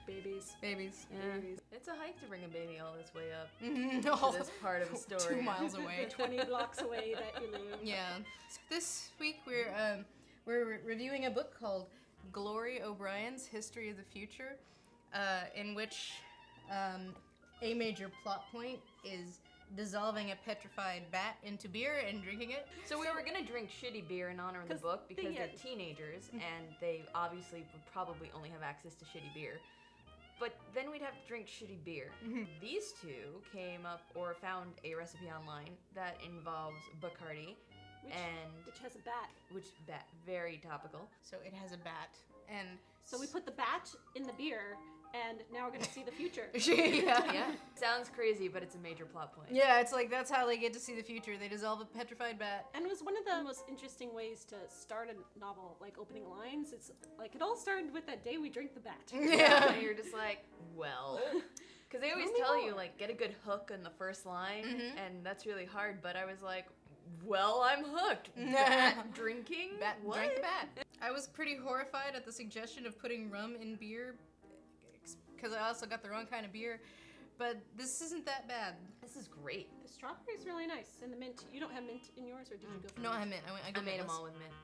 Babies. Yeah. Babies. It's a hike to bring a baby all this way up No. to this part of the story. 2 miles away. 20 blocks away that you live. Yeah. So this week we're reviewing a book called Glory O'Brien's History of the Future, in which a major plot point is dissolving a petrified bat into beer and drinking it. So we were gonna drink shitty beer in honor of the book because they're teenagers and they obviously would probably only have access to shitty beer. But then we'd have to drink shitty beer. These two came up or found a recipe online that involves Bacardi Which has a bat. Very topical. So it has a bat, and So we put the bat in the beer, and now we're gonna see the future. Yeah. Sounds crazy, but it's a major plot point. Yeah, it's like that's how they get to see the future. They dissolve a petrified bat. And it was one of the most interesting ways to start a novel, like opening lines. It's like it all started with that day we drank the bat. Yeah. And you're just like, well, because they always tell you like get a good hook in the first line, and that's really hard. But I was like, well, I'm hooked. Bat drinking? What? Drank the bat. I was pretty horrified at the suggestion of putting rum in beer, because I also got the wrong kind of beer. But this isn't that bad. This is great. The strawberry's really nice, and the mint. You don't have mint in yours, or did you go for No, mint? I mint. I made them all with mint.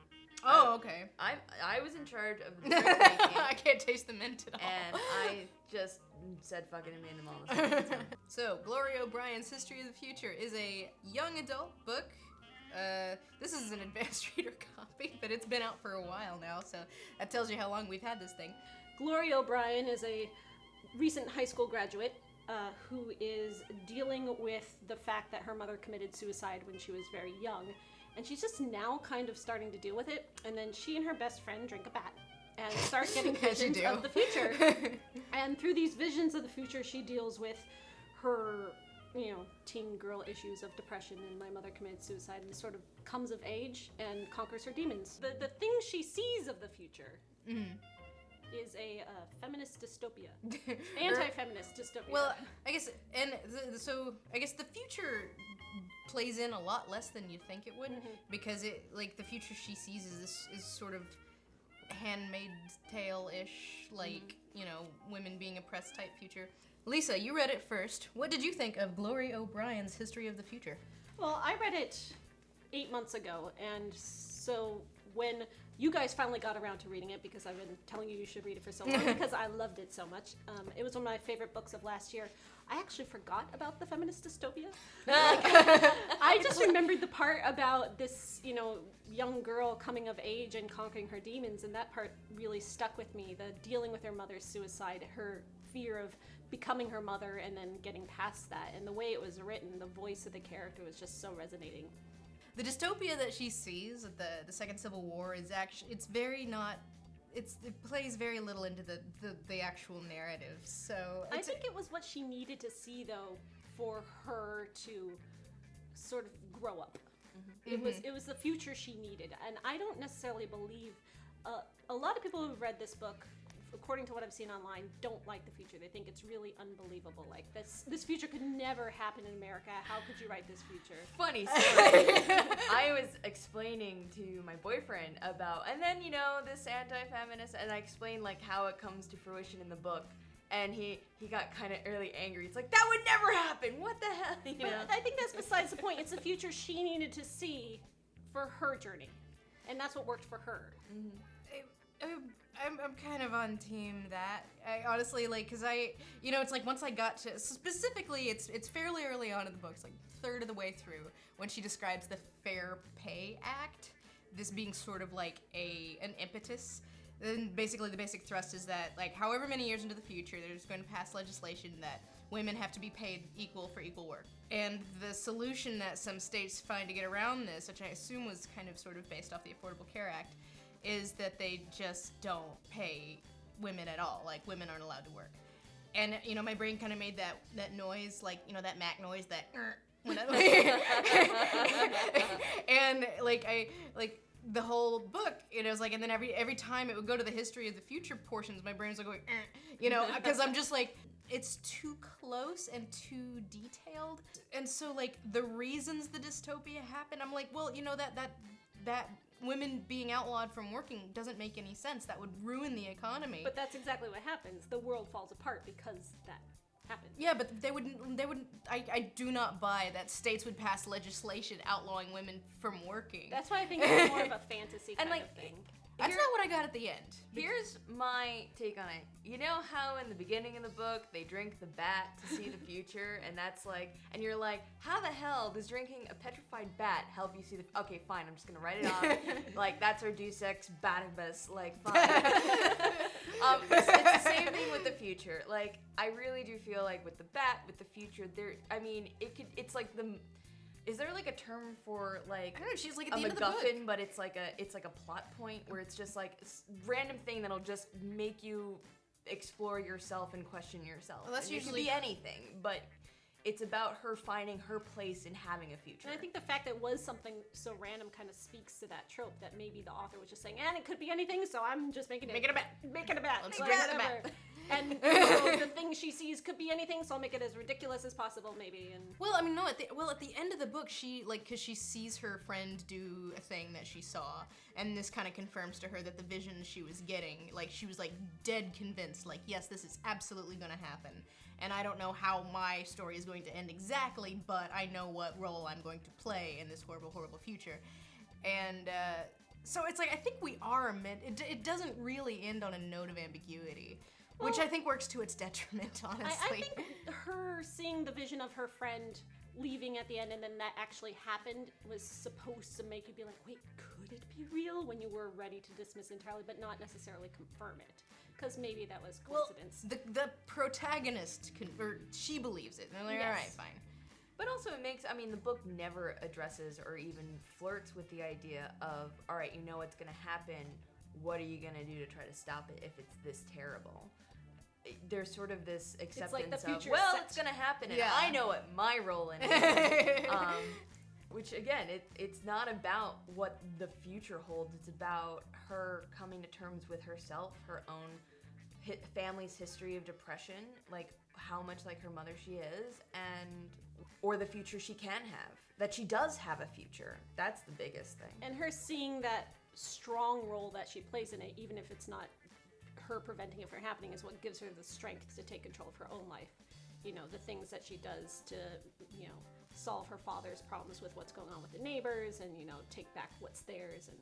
Oh, okay. I was in charge of the drink making. I can't taste the mint at all. And I just said fuck it and made them all the same. So, Glory O'Brien's History of the Future is a young adult book. This is an advanced reader copy, but it's been out for a while now, so that tells you how long we've had this thing. Glory O'Brien is a recent high school graduate who is dealing with the fact that her mother committed suicide when she was very young. And she's just now kind of starting to deal with it. And then she and her best friend drink a bat and start getting visions of the future. And through these visions of the future, she deals with her, teen girl issues of depression and my mother committed suicide, and sort of comes of age and conquers her demons. The thing she sees of the future is a feminist dystopia. Anti-feminist dystopia. Well, I guess, so I guess the future plays in a lot less than you think it would, because the future she sees is sort of Handmaid's Tale-ish, women being oppressed type future. Lisa, you read it first. What did you think of Glory O'Brien's History of the Future? Well, I read it 8 months ago, and so when you guys finally got around to reading it, because I've been telling you should read it for so long, because I loved it so much. It was one of my favorite books of last year. I actually forgot about the feminist dystopia. I just remembered the part about this, young girl coming of age and conquering her demons, and that part really stuck with me. The dealing with her mother's suicide, her fear of becoming her mother and then getting past that, and the way it was written, the voice of the character was just so resonating. The dystopia that she sees at the Second Civil War is actually, it plays very little into the actual narrative, so... I think it was what she needed to see, though, for her to sort of grow up. It was the future she needed, and I don't necessarily believe... a lot of people who've read this book, according to what I've seen online, don't like the future. They think it's really unbelievable. Like, this future could never happen in America. How could you write this future? Funny story. I was explaining to my boyfriend about, and then, this anti-feminist, and I explained, how it comes to fruition in the book. And he got kind of early angry. It's like, that would never happen! What the hell? But I think that's besides the point. It's the future she needed to see for her journey. And that's what worked for her. I'm kind of on team that. I honestly, because it's like once I got to, specifically, it's fairly early on in the book, it's like third of the way through, when she describes the Fair Pay Act, this being sort of like an impetus. Then basically the basic thrust is that, however many years into the future, they're just going to pass legislation that women have to be paid equal for equal work. And the solution that some states find to get around this, which I assume was kind of sort of based off the Affordable Care Act, is that they just don't pay women at all. Women aren't allowed to work. And, my brain kind of made that noise, that Mac noise, that when and, the whole book, it was and then every time it would go to the history of the future portions, my brain was going, because I'm just it's too close and too detailed. And so, the reasons the dystopia happened, I'm well, that women being outlawed from working doesn't make any sense. That would ruin the economy. But that's exactly what happens. The world falls apart because that happened. Yeah, but they wouldn't, I do not buy that states would pass legislation outlawing women from working. That's why I think it's more of a fantasy kind of thing. That's not what I got at the end. Here's my take on it. You know how in the beginning of the book they drink the bat to see the future, and that's like, and you're like, how the hell does drinking a petrified bat help you see the? Okay, fine, I'm just gonna write it off. Like that's our Deus Ex Batibus. Like fine. It's the same thing with the future. Like I really do feel like with the bat, with the future, there. I mean, it's like the. Is there like a term for like I don't know, she's like at a the end of the book. MacGuffin, but it's like a plot point where it's just like random thing that'll just make you explore yourself and question yourself. Well, that's and usually it could be anything, but it's about her finding her place in having a future. And I think the fact that it was something so random kind of speaks to that trope that maybe the author was just saying, and it could be anything, so I'm just making it a bat. Let's Like, make it a whatever. bat. And the thing she sees could be anything, so I'll make it as ridiculous as possible, maybe. And Well, I mean, no. At the end of the book, because she sees her friend do a thing that she saw, and this kind of confirms to her that the vision she was getting, like she was like dead convinced, like yes, this is absolutely going to happen, and I don't know how my story is going to end exactly, but I know what role I'm going to play in this horrible, horrible future, and so it's like I think we are meant. It doesn't really end on a note of ambiguity. Which I think works to its detriment, honestly. I think her seeing the vision of her friend leaving at the end and then that actually happened was supposed to make you be like, wait, could it be real? When you were ready to dismiss entirely, but not necessarily confirm it. Because maybe that was coincidence. Well, the protagonist, she believes it. And they're like, Yes. all right, fine. But also it makes, I mean, the book never addresses or even flirts with the idea of, all right, you know what's going to happen. What are you going to do to try to stop it if it's this terrible? There's sort of this acceptance like the future of, well, set. it's gonna happen, and Yeah. I know what my role in it is. Which again, it's not about what the future holds. It's about her coming to terms with herself, her own family's history of depression, like how much like her mother she is, or the future she can have. That she does have a future. That's the biggest thing. And her seeing that strong role that she plays in it, even if it's not her preventing it from happening, is what gives her the strength to take control of her own life. You know, the things that she does to, you know, solve her father's problems with what's going on with the neighbors and, you know, take back what's theirs. And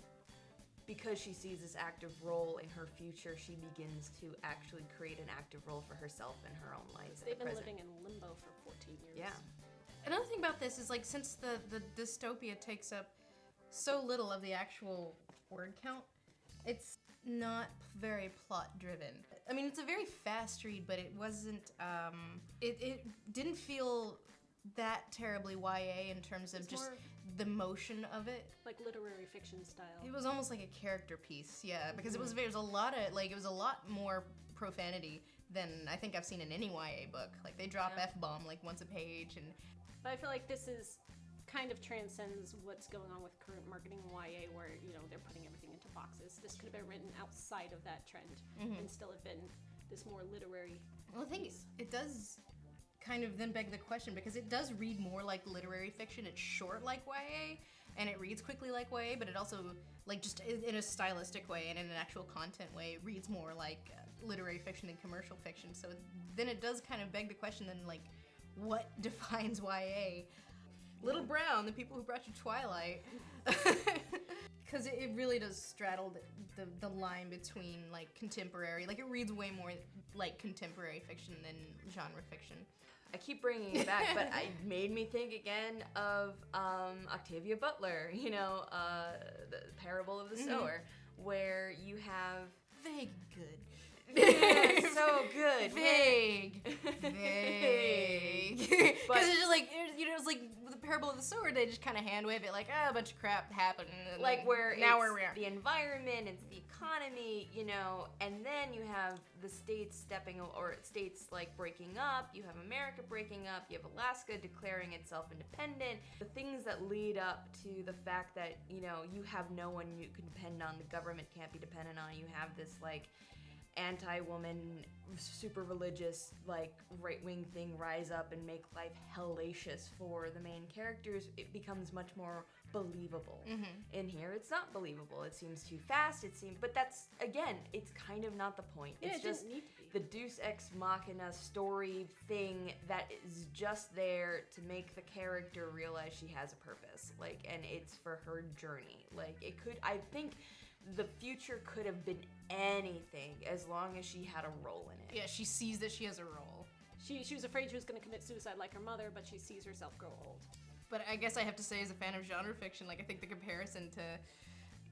because she sees this active role in her future, she begins to actually create an active role for herself in her own life. they've been living in limbo for 14 years. Yeah. Another thing about this is, like, since the dystopia takes up so little of the actual word count, it's not very plot driven. I mean, it's a very fast read, but it wasn't, it didn't feel that terribly YA in terms of just the motion of it. Like literary fiction style. It was almost like a character piece, yeah, because it was a lot more profanity than I think I've seen in any YA book. Like, they drop F-bomb like once a page, and But I feel like this is kind of transcends what's going on with current marketing in YA, where, you know, they're putting everything into boxes. This could have been written outside of that trend and still have been this more literary. well, I think it does kind of then beg the question, because it does read more like literary fiction. It's short like YA, and it reads quickly like YA, but it also, like, just in a stylistic way and in an actual content way, it reads more like literary fiction than commercial fiction. So then it does kind of beg the question, then, like, what defines YA? Little Brown, the people who brought you Twilight. Because it really does straddle the line between, like, contemporary, like, it reads way more like contemporary fiction than genre fiction. I keep bringing it back, but it made me think again of Octavia Butler, you know, the Parable of the Sower, where you have... Vague good. Yeah, so good. Vague. Because it's just like, you know, it's like with the Parable of the Sower, they just kind of hand wave it like, a bunch of crap happened. And Like where now it's where we are. the environment, it's the economy, you know, and then you have the states states like breaking up, you have America breaking up, you have Alaska declaring itself independent, the things that lead up to the fact that, you know, you have no one you can depend on, the government can't be dependent on, you have this like anti-woman, super religious, like, right-wing thing rise up and make life hellacious for the main characters, it becomes much more believable. In here, it's not believable. It seems too fast, but that's, again, it's kind of not the point. Yeah, it's just the Deus Ex Machina story thing that is just there to make the character realize she has a purpose, like, and it's for her journey. Like, I think the future could have been anything as long as she had a role in it. Yeah, she sees that she has a role. She was afraid she was going to commit suicide like her mother, but she sees herself grow old. But I guess I have to say, as a fan of genre fiction, like, I think the comparison to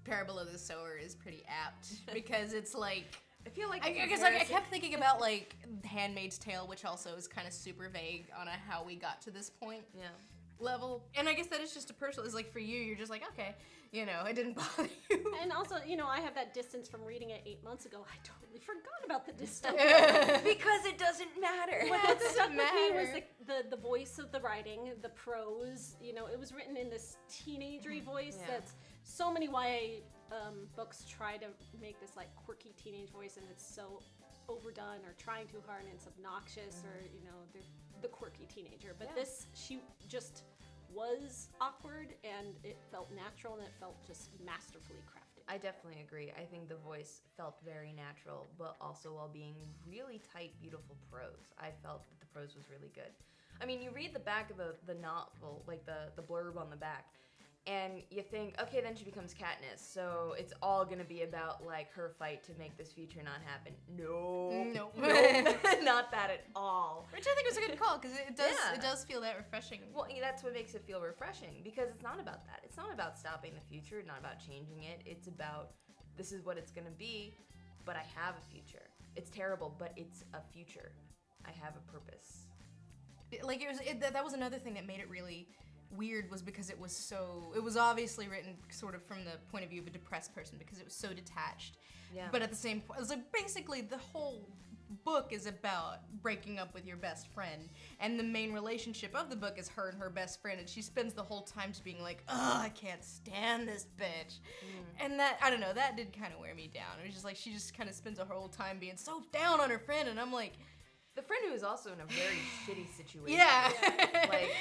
Parable of the Sower is pretty apt, because it's like, I feel like I guess I kept thinking about, like, Handmaid's Tale, which also is kind of super vague on how we got to this point. Yeah. Level. And I guess that is just a personal, it's like for you, you're just like, okay, you know, it didn't bother you. And also, you know, I have that distance from reading it 8 months ago. I totally forgot about the dystopia. Because it doesn't matter. What stuck with me was the voice of the writing, the prose. You know, it was written in this teenagery voice that's so many YA books try to make this like quirky teenage voice, and it's so overdone or trying too hard and it's obnoxious, or, you know, the quirky teenager. But this, she just was awkward, and it felt natural, and it felt just masterfully crafted. I definitely agree. I think the voice felt very natural, but also while being really tight, beautiful prose. I felt that the prose was really good. I mean, you read the back of the novel, like the blurb on the back, and you think, okay, then she becomes Katniss, so it's all gonna be about, like, her fight to make this future not happen. No. Not that at all. Which I think was a good call, because it does feel that refreshing. Well, that's what makes it feel refreshing, because it's not about that. It's not about stopping the future, not about changing it. It's about, this is what it's gonna be, but I have a future. It's terrible, but it's a future. I have a purpose. Like, that was another thing that made it really weird, was because it was obviously written sort of from the point of view of a depressed person, because it was so detached. Yeah. But at the same point, it was like basically the whole book is about breaking up with your best friend, and the main relationship of the book is her and her best friend, and she spends the whole time just being like, oh, I can't stand this bitch. And that, I don't know, that did kind of wear me down. It was just like, she just kind of spends her whole time being so down on her friend, and I'm like, the friend who is also in a very shitty situation. Yeah. Like,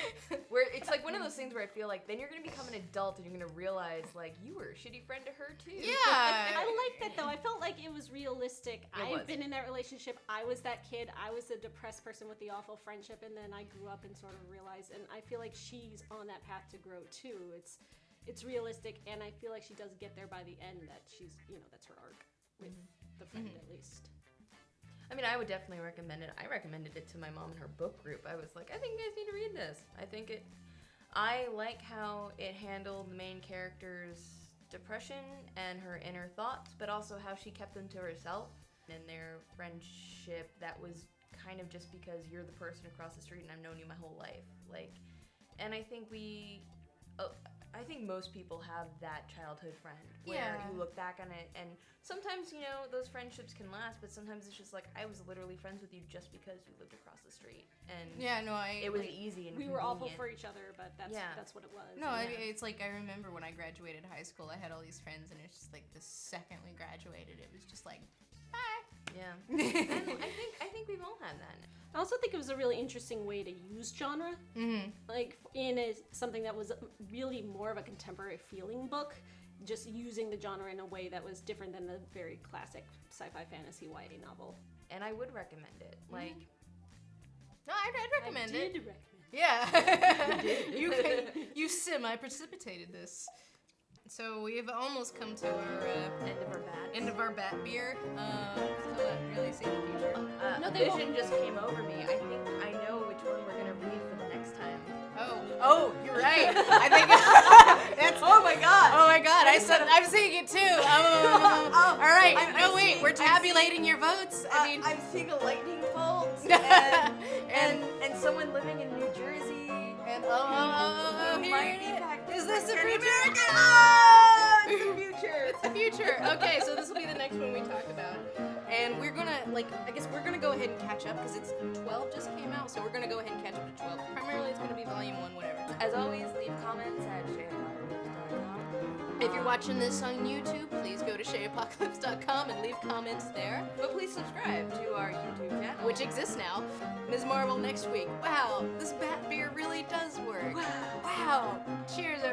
where it's like one of those things where I feel like then you're going to become an adult and you're going to realize, like, you were a shitty friend to her, too. Yeah. I like that, though. I felt like it was realistic. I've been in that relationship. I was that kid. I was the depressed person with the awful friendship, and then I grew up and sort of realized, and I feel like she's on that path to grow, too. It's realistic, and I feel like she does get there by the end, that she's, you know, that's her arc with the friend, at least. I mean, I would definitely recommend it. I recommended it to my mom in her book group. I was like, I think you guys need to read this. I like how it handled the main character's depression and her inner thoughts, but also how she kept them to herself, and their friendship that was kind of just because you're the person across the street and I've known you my whole life. Like, and I think I think most people have that childhood friend where you look back on it, and sometimes, you know, those friendships can last, but sometimes it's just like, I was literally friends with you just because you lived across the street, and it was easy and we were awful for each other, but that's what it was. No, it's like, I remember when I graduated high school, I had all these friends, and it's just like the second we graduated, it was just like, bye. Yeah. And I think we've all had that. I also think it was a really interesting way to use genre, like in something that was really more of a contemporary feeling book, just using the genre in a way that was different than the very classic sci-fi fantasy YA novel. And I would recommend it. Like, no, I'd recommend it. I did recommend it. Yeah. You semi-precipitated this. So we've almost come to our end of our bat beer. Still not really seeing the future. No, vision just came over me. I think I know which one we're gonna read for the next time. Oh, you're right. I think that's. Oh my god. Oh my god. I'm seeing it too. All right. Wait. We're tabulating your votes. I mean, I'm seeing a lightning bolt and someone living in New Jersey. And Is this the future? It's the future. It's the future. Okay, so this will be the next one we talk about. And we're gonna, I guess we're gonna go ahead and catch up, because it's 12 just came out, so we're gonna go ahead and catch up to 12. Primarily it's gonna be volume 1, whatever. As always, leave comments at shareoutreach.com. If you're watching this on YouTube, please go to shayapocalypse.com and leave comments there, But please subscribe to our YouTube channel. which exists now. Ms. Marvel next week. Wow, this bat beer really does work. Wow. Wow. Cheers,